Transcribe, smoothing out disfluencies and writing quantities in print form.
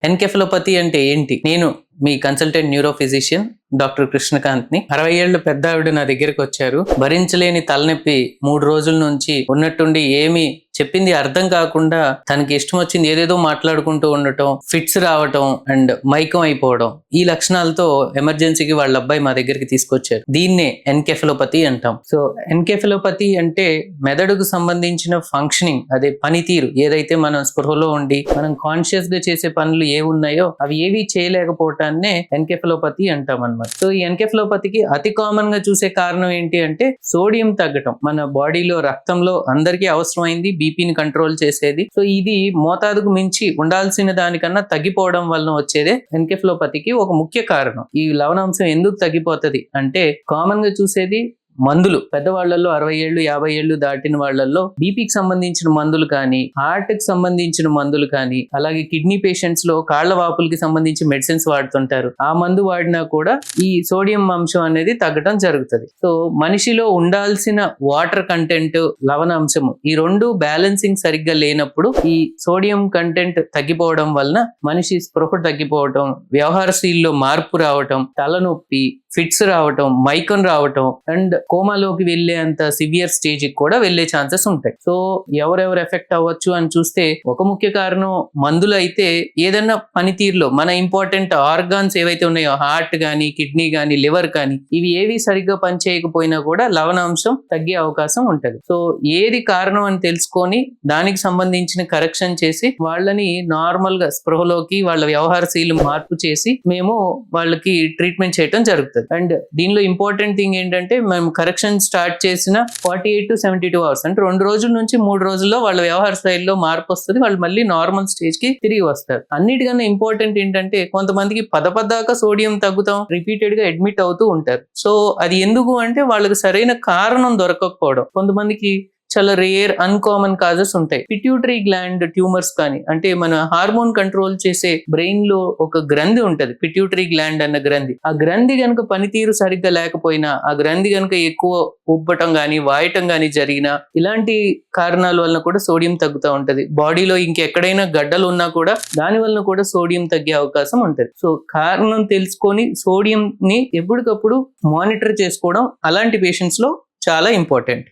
Encephalopathy అంటే ఏంటి? నేను మీ consultant neuro physician doctor Krishnakant ని. 60 ఏళ్ల పెద్ద ఆవిడ నా దగ్గరికి వచ్చారు. భరించలేని తలనొప్పి 3 రోజుల నుంచి ఉన్నట్టుండి ఏమి చెప్పింది అర్థం కాకుండా తనకి ఇష్టం వచ్చింది ఏదేదో మాట్లాడుకుంటూ ఉండటం, ఫిట్స్ రావటం అండ్ మైకం అయిపోవడం, ఈ లక్షణాలతో ఎమర్జెన్సీకి వాళ్ళ అబ్బాయి మా దగ్గరికి తీసుకొచ్చారు. దీన్నే ఎన్కెఫలోపతి అంటాం. సో ఎన్కెఫలోపతి అంటే మెదడుకు సంబంధించిన ఫంక్షనింగ్, అదే పనితీరు ఏదైతే మనం స్పృహలో ఉండి మనం కాన్షియస్ గా చేసే పనులు ఉన్నాయో అవి ఏవి చేయలేకపోవటాన్నే ఎన్కెఫలోపతి అంటాం అన్నమాట. సో ఈ ఎన్కెఫలోపతికి అతి కామన్ గా చూసే కారణం ఏంటి అంటే సోడియం తగ్గటం. మన బాడీలో రక్తంలో అందరికీ అవసరమైంది బీపీని కంట్రోల్ చేసేది. సో ఇది మోతాదుకు మించి ఉండాల్సిన దానికన్నా తగ్గిపోవడం వలన వచ్చేదే ఎన్కెఫలోపతికి ఒక ముఖ్య కారణం. ఈ లవణాంశం ఎందుకు తగ్గిపోతుంది అంటే కామన్ గా చూసేది మందులు. పెద్దవాళ్లలో 60 ఏళ్ళు 50 ఏళ్ళు దాటిన వాళ్లలో బీపీకి సంబంధించిన మందులు కానీ, హార్ట్ కి సంబంధించిన మందులు కానీ, అలాగే కిడ్నీ పేషెంట్స్ లో కాళ్ల వాపులకి సంబంధించి మెడిసిన్స్ వాడుతుంటారు. ఆ మందు వాడినా కూడా ఈ సోడియం అంశం అనేది తగ్గడం జరుగుతుంది. సో మనిషిలో ఉండాల్సిన వాటర్ కంటెంట్, లవణాంశము ఈ రెండు బ్యాలెన్సింగ్ సరిగ్గా లేనప్పుడు ఈ సోడియం కంటెంట్ తగ్గిపోవడం వలన మనిషి స్పృహ తగ్గిపోవటం, వ్యవహారశీల్లో మార్పు రావటం, తలనొప్పి, ఫిట్స్ రావటం, మైకం రావటం అండ్ కోమాలోకి వెళ్లే అంత సివియర్ స్టేజ్ కి కూడా వెళ్లే ఛాన్సెస్ ఉంటాయి. సో ఎవరెవరు ఎఫెక్ట్ అవ్వచ్చు అని చూస్తే ఒక ముఖ్య కారణం మందులు అయితే ఏదైనా పనితీరులో మన ఇంపార్టెంట్ ఆర్గాన్స్ ఏవైతే ఉన్నాయో హార్ట్ గానీ, కిడ్నీ గానీ, లివర్ కానీ ఇవి ఏవి సరిగ్గా పనిచేయకపోయినా కూడా లవణాంశం తగ్గే అవకాశం ఉంటది. సో ఏది కారణం అని తెలుసుకొని దానికి సంబంధించిన కరెక్షన్ చేసి వాళ్ళని నార్మల్ గా స్పృహలోకి వాళ్ళ వ్యవహారశీలు మార్పు చేసి మేము వాళ్ళకి ట్రీట్మెంట్ చేయడం జరుగుతుంది. అండ్ దీనిలో ఇంపార్టెంట్ థింగ్ ఏంటంటే మేము కరెక్షన్ స్టార్ట్ చేసిన 48 to 72 అవర్స్ అంటే 2 రోజుల నుంచి 3 రోజుల్లో వాళ్ళ వ్యవహార శైలిలో మార్పు వస్తుంది. వాళ్ళు మళ్ళీ నార్మల్ స్టేజ్ కి తిరిగి వస్తారు. అన్నిటికన్నా ఇంపార్టెంట్ ఏంటంటే కొంతమందికి పదపదాకా సోడియం తగ్గుతాం రిపీటెడ్ గా అడ్మిట్ అవుతూ ఉంటారు. సో అది ఎందుకు అంటే వాళ్ళకి సరైన కారణం దొరకకపోవడం. కొంతమందికి చాలా రేర్ అన్కామన్ కాజెస్ ఉంటాయి. పిట్యూటరీ గ్లాండ్ ట్యూమర్స్ కానీ, అంటే మన హార్మోన్ కంట్రోల్ చేసే బ్రెయిన్ లో ఒక గ్రంథి ఉంటది, పిట్యూటరీ గ్లాండ్ అన్న గ్రంథి. ఆ గ్రంథి గనుక పనితీరు సరిగ్గా లేకపోయినా, ఆ గ్రంథి గనుక ఎక్కువ ఉబ్బటం గానీ వాయటం గానీ జరిగినా, ఇలాంటి కారణాల వలన కూడా సోడియం తగ్గుతూ ఉంటది. బాడీలో ఇంకెక్కడైనా గడ్డలు ఉన్నా కూడా దాని వలన కూడా సోడియం తగ్గే అవకాశం ఉంటది. సో కారణం తెలుసుకొని సోడియం ని ఎప్పటికప్పుడు మానిటర్ చేసుకోవడం అలాంటి పేషెంట్స్ లో చాలా ఇంపార్టెంట్.